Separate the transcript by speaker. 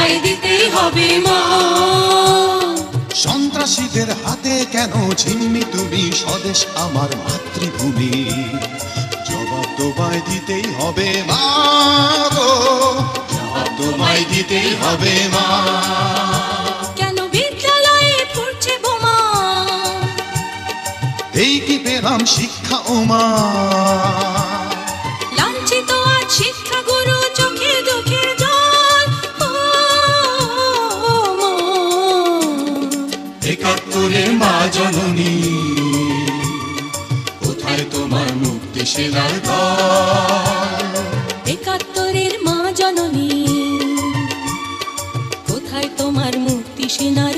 Speaker 1: তোমায় দিতেই হবে মা।
Speaker 2: সন্ত্রাসীদের হাতে কেন ছিন্নি তুমি স্বদেশ আমার মাতৃভূমি, জবাব তোমায় দিতেই হবে মা গো, জবাব তোমায় দিতেই হবে মা।
Speaker 1: কেন বিদ্যালয়ে পড়ছে বোমা,
Speaker 2: এই কি পেলাম শিক্ষা ও মা।
Speaker 1: লাঞ্ছিত আজ শিক্ষা গুরু, চোখে দুঃখের জল।
Speaker 2: একাত্তরের মা জননী, কোথায় তোমার মুক্তি সেনার দল।
Speaker 1: একাত্তরের মা জননী, কোথায় তোমার মুক্তি সেনার